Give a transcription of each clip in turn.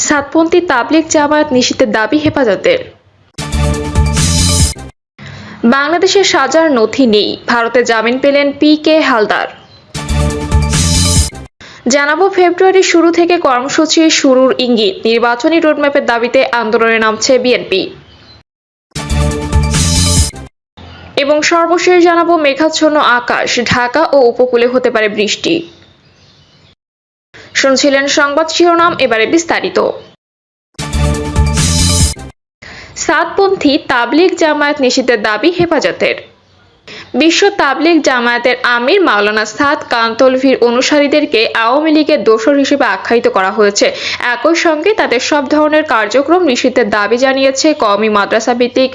সাতপন্থী তাবলিগ জামায়াত নিষিদ্ধের দাবি হেফাজতের। বাংলাদেশের সাজার নথি নেই, ভারতে জামিন পেলেন পি.কে. হালদার। জানাবো ফেব্রুয়ারির শুরু থেকে কর্মসূচি শুরুর ইঙ্গিত, নির্বাচনী রোডম্যাপের দাবিতে আন্দোলনে নামছে বিএনপি। এবং সর্বশেষ জানাবো মেঘাচ্ছন্ন আকাশ, ঢাকা ও উপকূলে হতে পারে বৃষ্টি। শুনছিলেন সংবাদ শিরোনাম, এবারে বিস্তারিত। সাতপন্থী তাবলিগ জামায়াত নিষিদ্ধের দাবি হেফাজতের। বিশ্ব তাবলিগ জামায়াতের আমির মাওলানা সাদ কান্তলভির অনুসারীদেরকে আওয়ামী লীগের দোসর হিসেবে আখ্যায়িত করা হয়েছে। একই সঙ্গে তাদের সব ধরনের কার্যক্রম নিষিদ্ধের দাবি জানিয়েছে কওমি মাদ্রাসা ভিত্তিক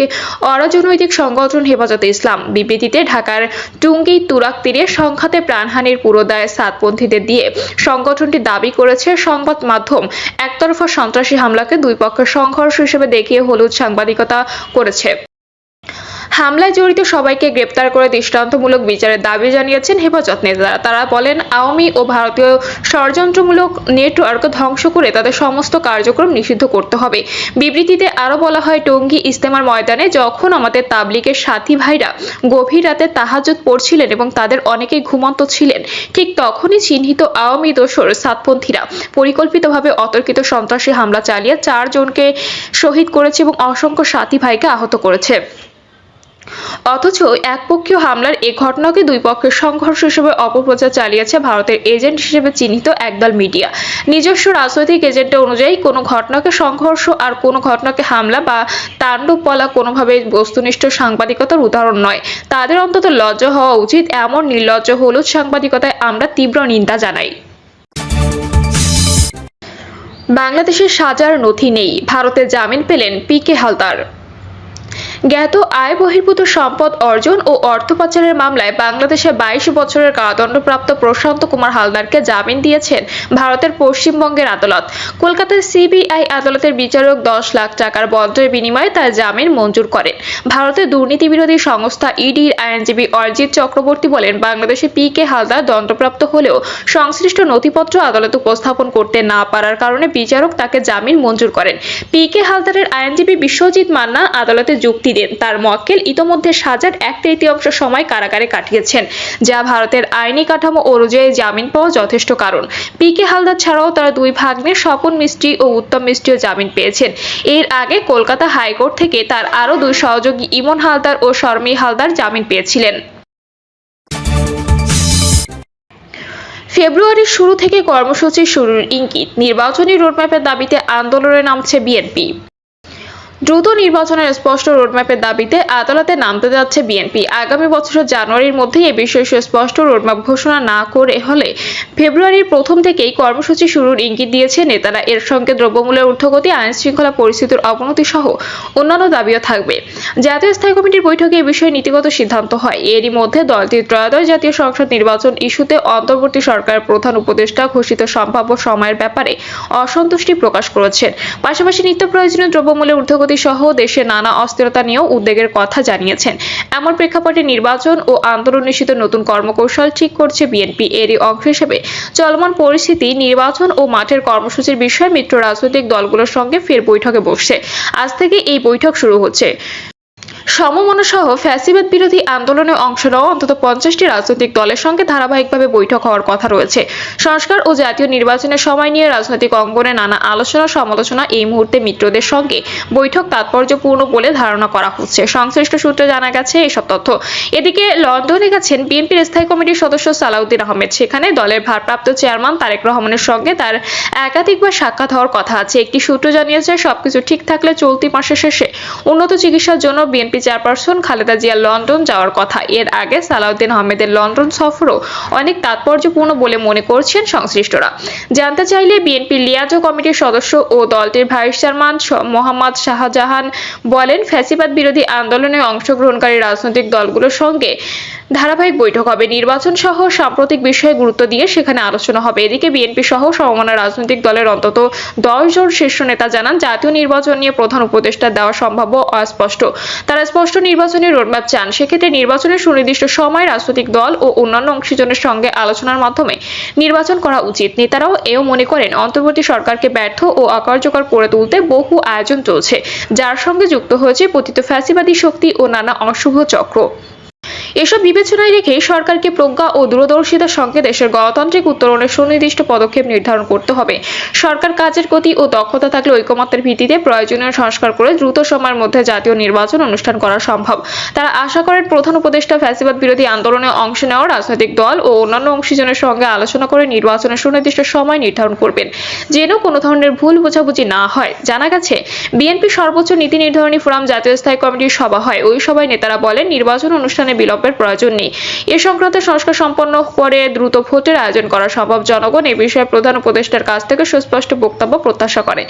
অরাজনৈতিক সংগঠন হেফাজতে ইসলাম। বিবৃতিতে ঢাকার টুঙ্গী তুরাগ তীরে সংঘাতে প্রাণহানির পুরো দায় সাতপন্থীদের দিয়ে সংগঠনটি দাবি করেছে। সংবাদ মাধ্যম একতরফা সন্ত্রাসী হামলাকে দুই পক্ষের সংঘর্ষ হিসেবে দেখিয়ে হলুদ সাংবাদিকতা করেছে। হামলায় জড়িত সবাইকে গ্রেপ্তার করে দৃষ্টান্তমূলক বিচারের দাবি জানিয়েছেন হেফাজত নেতারা। তারা বলেন, আওয়ামী ও ভারতীয় ষড়যন্ত্রমূলক নেটওয়ার্ক ধ্বংস করে তাদের সমস্ত কার্যক্রম নিষিদ্ধ করতে হবে। বিবৃতিতে আরও বলা হয়, টঙ্গী ইজতেমার ময়দানে যখন আমাদের তাবলিগের সাথী ভাইরা গভীর রাতে তাহাজ্জুদ পড়ছিলেন এবং তাদের অনেকেই ঘুমন্ত ছিলেন, ঠিক তখনই চিহ্নিত আওয়ামী দোসর সাতপন্থীরা পরিকল্পিতভাবে অতর্কিত সন্ত্রাসী হামলা চালিয়ে 4 জনকে শহীদ করেছে এবং অসংখ্য সাথী ভাইকে আহত করেছে। অথচ একপক্ষীয় হামলার এ ঘটনাকে দুই পক্ষের সংঘর্ষ হিসেবে অপপ্রচার চালিয়েছে ভারতের এজেন্ট হিসেবে চিহ্নিত একদল মিডিয়া। নিজস্ব রাজনৈতিক এজেন্ডা অনুযায়ী কোনো ঘটনাকে সংঘর্ষ আর কোনো ঘটনাকে হামলা বা তাণ্ডব বলা কোনোভাবে বস্তুনিষ্ঠ সাংবাদিকতার উদাহরণ নয়। তাদের অন্তত লজ্জা হওয়া উচিত। এমন নির্লজ্জ হলুদ সাংবাদিকতায় আমরা তীব্র নিন্দা জানাই। বাংলাদেশের সাজার নথি নেই, ভারতে জামিন পেলেন পি.কে. হালদার। জ্ঞাত আয় বহির্ভূত সম্পদ অর্জন ও অর্থ পাচারের মামলায় বাংলাদেশে 22 বছরের কারাদণ্ডপ্রাপ্ত প্রশান্ত কুমার হালদারকে জামিন দিয়েছেন ভারতের পশ্চিমবঙ্গের আদালত। কলকাতার সিবিআই আদালতের বিচারক 10 লাখ টাকার বন্ডের বিনিময়ে তার জামিন মঞ্জুর করেন। ভারতের দুর্নীতি বিরোধী সংস্থা ইডির আইনজীবী অরিজিৎ চক্রবর্তী বলেন, বাংলাদেশে পি.কে. হালদার দণ্ডপ্রাপ্ত হলেও সংশ্লিষ্ট নথিপত্র আদালতে উপস্থাপন করতে না পারার কারণে বিচারক তাকে জামিন মঞ্জুর করেন। পি.কে. হালদারের আইনজীবী বিশ্বজিৎ মান্না আদালতে যুক্তি দেন, তার মক্কেল ইতোমধ্যে সাজার 1/3 সময় কারাগারে কাটিয়েছেন, যা ভারতের আইনি কাঠামো অনুযায়ী জামিন পাওয়া যথেষ্ট কারণ। পি.কে. হালদার ছাড়াও তার 2 ভাগ্নে স্বপন মিস্ত্রি ও উত্তম মিস্ত্রিও জামিন পেয়েছেন। এর আগে কলকাতা হাইকোর্ট থেকে তার আরও 2 সহযোগী ইমন হালদার ও শর্মী হালদার জামিন পেয়েছিলেন। ফেব্রুয়ারির শুরু থেকে কর্মসূচি শুরুর ইঙ্গিত, নির্বাচনী রোডম্যাপের দাবিতে আন্দোলনে নামছে বিএনপি। দ্রুত নির্বাচনের স্পষ্ট রোডম্যাপের দাবিতে আদালতে নামতে যাচ্ছে বিএনপি। আগামী বছরের জানুয়ারির মধ্যেই এ বিষয়ে সুস্পষ্ট রোডম্যাপ ঘোষণা না করে হলে ফেব্রুয়ারির প্রথম থেকেই কর্মসূচি শুরুর ইঙ্গিত দিয়েছে নেতারা। এর সঙ্গে দ্রব্যমূল্যের ঊর্ধ্বগতি, আইন শৃঙ্খলা পরিস্থিতির অবনতি সহ অন্যান্য দাবিও থাকবে। জাতীয় স্থায়ী কমিটির বৈঠকে এ বিষয়ে নীতিগত সিদ্ধান্ত হয়। এরই মধ্যে দলটির ত্রয়োদশ জাতীয় সংসদ নির্বাচন ইস্যুতে অন্তর্বর্তী সরকারের প্রধান উপদেষ্টা ঘোষিত সম্ভাব্য সময়ের ব্যাপারে অসন্তুষ্টি প্রকাশ করেছেন। পাশাপাশি নিত্য প্রয়োজনীয় দ্রব্যমূল্যের ঊর্ধ্বগতি সহ দেশে নানা অস্থিরতা নিয়েও উদ্বেগের কথা জানিয়েছেন। এমন প্রেক্ষাপটে নির্বাচন ও আন্দোলন নিষিদ্ধ নতুন কর্মকৌশল ঠিক করছে বিএনপি। এরই অংশ হিসেবে চলমান পরিস্থিতি, নির্বাচন ও মাঠের কর্মসূচির বিষয়ে মিত্র রাজনৈতিক দলগুলোর সঙ্গে ফের বৈঠকে বসছে। আজ থেকে এই বৈঠক শুরু হচ্ছে। সমমনসহ ফ্যাসিবাদ বিরোধী আন্দোলনে অংশ নেওয়া অন্তত 50টি রাজনৈতিক দলের সঙ্গে ধারাবাহিকভাবে বৈঠক হওয়ার কথা রয়েছে। সংস্কার ও জাতীয় নির্বাচনের সময় নিয়ে রাজনৈতিক অঙ্গনে নানা আলোচনা সমালোচনা এই মুহূর্তে মিত্রদের সঙ্গে বৈঠক তাৎপর্যপূর্ণ বলে ধারণা করা হচ্ছে। সংশ্লিষ্ট সূত্রে জানা গেছে এসব তথ্য। এদিকে লন্ডনে গেছেন বিএনপির স্থায়ী কমিটির সদস্য সালাউদ্দিন আহমেদ। সেখানে দলের ভারপ্রাপ্ত চেয়ারম্যান তারেক রহমানের সঙ্গে তার একাধিকবার সাক্ষাৎ হওয়ার কথা আছে। একটি সূত্র জানিয়েছে, সবকিছু ঠিক থাকলে চলতি মাসের শেষে উন্নত চিকিৎসার জন্য BNP chairperson Khaleda Zia London যাওয়ার কথা। এর আগে সালাউদ্দিন আহমেদের লন্ডন সফরও অনেক তাৎপর্যপূর্ণ বলে মনে করছেন সংশ্লিষ্টরা। জানতে চাইলে বিএনপি লিয়াজো কমিটির সদস্য ও দলটির ভাইস চেয়ারম্যান মোহাম্মদ শাহজাহান বলেন, ফ্যাসিবাদ বিরোধী আন্দোলনে অংশগ্রহণকারী রাজনৈতিক দলগুলোর সঙ্গে ধারাবাহিক বৈঠক হবে। নির্বাচন সহ সাম্প্রতিক বিষয়ে গুরুত্ব দিয়ে সেখানে আলোচনা হবে। এদিকে বিএনপি সহ সমমনা রাজনৈতিক দলের অন্তত 10 জন শীর্ষ নেতা জানান, জাতীয় নির্বাচন নিয়ে প্রধান উপদেষ্টা দেওয়া সম্ভাব্য অস্পষ্ট। তারা স্পষ্ট নির্বাচনী রোডম্যাপ চান। সেক্ষেত্রে নির্বাচনের সুনির্দিষ্ট সময় রাজনৈতিক দল ও অন্যান্য অংশীজনের সঙ্গে আলোচনার মাধ্যমে নির্বাচন করা উচিত। নেতারাও এও মনে করেন, অন্তর্বর্তী সরকারকে ব্যর্থ ও অকার্যকর করে তুলতে বহু আয়োজন চলছে, যার সঙ্গে যুক্ত হয়েছে পতিত ফ্যাসিবাদী শক্তি ও নানা অশুভ চক্র। এসব বিবেচনায় রেখে সরকারকে প্রজ্ঞা ও দূরদর্শিতার সঙ্গে দেশের গণতান্ত্রিক উত্তরণের সুনির্দিষ্ট পদক্ষেপ নির্ধারণ করতে হবে। সরকার কাজের গতি ও দক্ষতা থাকলে ঐকমত্যের ভিত্তিতে প্রয়োজনীয় সংস্কার করে দ্রুত সময়ের মধ্যে জাতীয় নির্বাচন অনুষ্ঠান করা সম্ভব। তারা আশা করেন, প্রধান উপদেষ্টা ফ্যাসিবাদ বিরোধী আন্দোলনে অংশ নেওয়া রাজনৈতিক দল ও অন্যান্য অংশীজনের সঙ্গে আলোচনা করে নির্বাচনের সুনির্দিষ্ট সময় নির্ধারণ করবেন, যেন কোনো ধরনের ভুল বোঝাবুঝি না হয়। জানা গেছে, বিএনপি সর্বোচ্চ নীতি নির্ধারণী ফোরাম জাতীয় স্থায়ী কমিটির সভা হয়। ওই সভায় নেতারা বলেন, নির্বাচন অনুষ্ঠানে বিলম্বের প্রয়োজন নেই। এ সংক্রান্ত সংস্কার সম্পন্ন করে দ্রুত ভোটের আয়োজন করা সম্ভব। জনগণ এ বিষয়ে প্রধান উপদেষ্টার কাছ থেকে সুস্পষ্ট বক্তব্য প্রত্যাশা করে।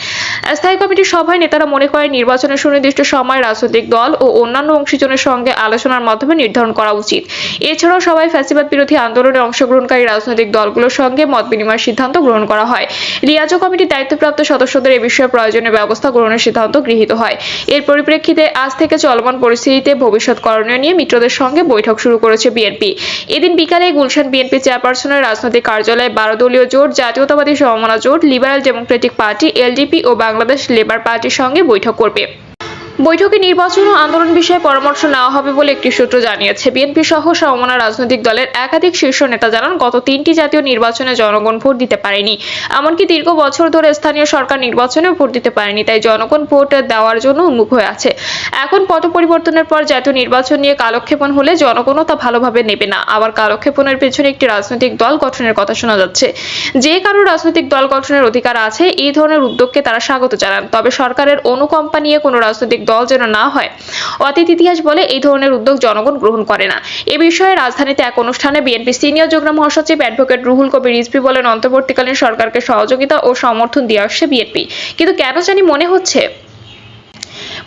স্থায়ী কমিটির সভায় নেতারা মনে করেন, নির্বাচনের সুনির্দিষ্ট সময় রাজনৈতিক দল ও অন্যান্য অংশীজনের সঙ্গে আলোচনার মাধ্যমে নির্ধারণ করা উচিত। এছাড়াও সভায় ফ্যাসিবাদ বিরোধী আন্দোলনে অংশগ্রহণকারী রাজনৈতিক দলগুলোর সঙ্গে মত বিনিময়ের সিদ্ধান্ত গ্রহণ করা হয়। রিয়াজো কমিটির দায়িত্বপ্রাপ্ত সদস্যদের এ বিষয়ে প্রয়োজনীয় ব্যবস্থা গ্রহণের সিদ্ধান্ত গৃহীত হয়। এর পরিপ্রেক্ষিতে আজ থেকে চলমান পরিস্থিতিতে ভবিষ্যৎ করণীয় নিয়ে মিত্রদের সঙ্গে বৈঠক শুরু করেছে বিএনপি। এদিন বিকালে গুলশান বিএনপি চেয়ারপারসনের রাজনৈতিক কার্যালয়ে 12 দলীয় জোট, জাতীয়তাবাদী সমমনা জোট, লিবারেল ডেমোক্রেটিক পার্টি, এলডিপি ও বাংলাদেশ লেবার পার্টির সঙ্গে বৈঠক করবে। বৈঠকে নির্বাচন ও আন্দোলন বিষয়ে পরামর্শ নেওয়া হবে বলে একটি সূত্র জানিয়েছে। বিএনপি সহ সমমনা রাজনৈতিক দলের একাধিক শীর্ষ নেতা জানান, গত 3টি জাতীয় নির্বাচনে জনগণ ভোট দিতে পারেনি। এমনকি দীর্ঘ বছর ধরে স্থানীয় সরকার নির্বাচনেও ভোট দিতে পারেনি। তাই জনগণ ভোট দেওয়ার জন্য উন্মুখ হয়ে আছে। এখন পট পরিবর্তনের পর জাতীয় নির্বাচন নিয়ে কালক্ষেপণ হলে জনগণও তা ভালোভাবে নেবে না। আবার কালক্ষেপণের পেছনে একটি রাজনৈতিক দল গঠনের কথা শোনা যাচ্ছে। যে কারো রাজনৈতিক দল গঠনের অধিকার আছে, এই ধরনের উদ্যোগকে তারা স্বাগত জানান। তবে সরকারের অনুকম্পা নিয়ে কোনো রাজনৈতিক দল যেন না হয়। অতীত ইতিহাস বলে, এই ধরনের উদ্যোগ জনগণ গ্রহণ করে না। এ বিষয়ে রাজধানীতে এক অনুষ্ঠানে বিএনপি সিনিয়র যুগ্ম মহাসচিব অ্যাডভোকেট রুহুল কবির রিজভী বলেন, অন্তর্বর্তীকালীন সরকারকে সহযোগিতা ও সমর্থন দিয়ে আসছে বিএনপি, কিন্তু কেন জানি মনে হচ্ছে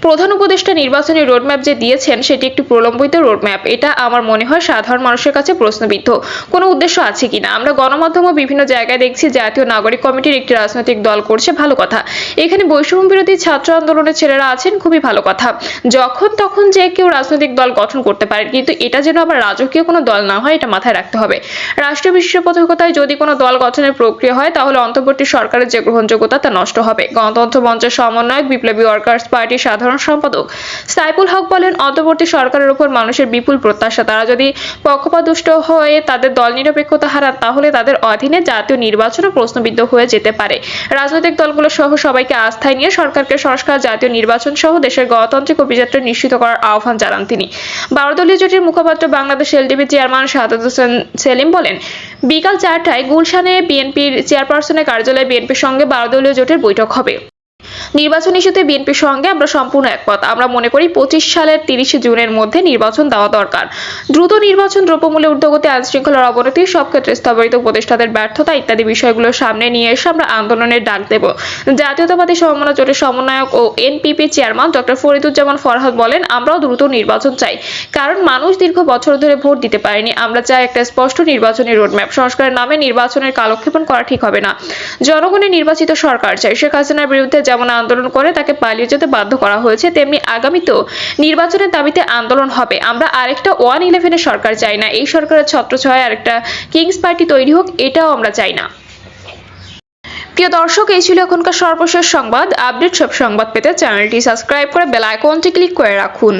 প্রধান উপদেষ্টা নির্বাচনী রোডম্যাপ যে দিয়েছেন সেটি একটি প্রলম্বিত রোডম্যাপ। এটা আমার মনে হয় সাধারণ মানুষের কাছে প্রশ্নবিদ্ধ। কোনো উদ্দেশ্য আছে কিনা? আমরা গণমাধ্যম ও বিভিন্ন জায়গায় দেখছি জাতীয় নাগরিক কমিটির একটি রাজনৈতিক দল করছে, ভালো কথা। এখানে বৈষম্য বিরোধী ছাত্র আন্দোলনের ছেলেরা আছেন, খুবই ভালো কথা। যখন তখন যে কেউ রাজনৈতিক দল গঠন করতে পারে, কিন্তু এটা যেন আবার রাজকীয় কোনো দল না হয়, এটা মাথায় রাখতে হবে। রাষ্ট্রীয় বিশেষাধিকারতায় যদি কোনো দল গঠনের প্রক্রিয়া হয়, তাহলে অন্তর্বর্তী সরকারের যে গ্রহণযোগ্যতা তা নষ্ট হবে। গণতন্ত্র মঞ্চের সমন্বয়ক বিপ্লবী ওয়ার্কার্স পার্টির সাধারণ সম্পাদক সাইফুল হক বলেন, অন্তর্বর্তী সরকারের উপর মানুষের বিপুল প্রত্যাশা। তারা যদি পক্ষপাতদুষ্ট হয়ে তাদের দল নিরপেক্ষতা হারান, তাহলে তাদের অধীনে জাতীয় নির্বাচনও প্রশ্নবিদ্ধ হয়ে যেতে পারে। রাজনৈতিক দলগুলো সহ সবাইকে আস্থায় নিয়ে সরকারকে সংস্কার, জাতীয় নির্বাচন সহ দেশের গণতান্ত্রিক অভিযাত্রা নিশ্চিত করার আহ্বান জানান তিনি। 12 দলীয় জোটের মুখপাত্র বাংলাদেশ এলডিপি চেয়ারম্যান শাহাদাত হোসেন সেলিম বলেন, বিকাল 4টায় গুলশানে বিএনপির চেয়ারপারসনের কার্যালয়ে বিএনপির সঙ্গে 12 দলীয় জোটের বৈঠক হবে। নির্বাচন ইস্যুতে বিএনপির সঙ্গে আমরা সম্পূর্ণ একমত। আমরা মনে করি 25 সালের 30 জুনের মধ্যে নির্বাচন দেওয়া দরকার। দ্রুত নির্বাচন, দ্রব্যমূল্যের ঊর্ধ্বগতি, আইনশৃঙ্খলার অবনতি, সব ক্ষেত্রে স্থবির উপদেষ্টাদের ব্যর্থতা ইত্যাদি বিষয়গুলো সামনে নিয়ে এসে আমরা আন্দোলনের ডাক দেব। জাতীয়তাবাদী সমমনা জোটের সমন্বয়ক ও NPP chairman doctor Fariduzzaman Farhad বলেন, আমরাও দ্রুত নির্বাচন চাই, কারণ মানুষ দীর্ঘ বছর ধরে ভোট দিতে পারেনি। আমরা চাই একটা স্পষ্ট নির্বাচনী রোডম্যাপ। সংস্কারের নামে নির্বাচনের কালক্ষেপণ করা ঠিক হবে না। জনগণের নির্বাচিত সরকার চাই। শেখ হাসিনার বিরুদ্ধে যেমন আন্দোলন করে তাকে পালিয়ে যেতে বাধ্য করা হয়েছে, তেমনি আগামীতেও নির্বাচনের দাবিতে আন্দোলন হবে। আমরা আরেকটা 111 সরকার চাই না। এই সরকারের ছত্রছায়ায় আরেকটা কিংস পার্টি তৈরি হোক, এটাও আমরা চাই না। প্রিয় দর্শক, এই ছিল এখনকার সর্বশেষ সংবাদ। আপডেট সব সংবাদ পেতে চ্যানেলটি সাবস্ক্রাইব করে বেল আইকনটি ক্লিক করে রাখুন।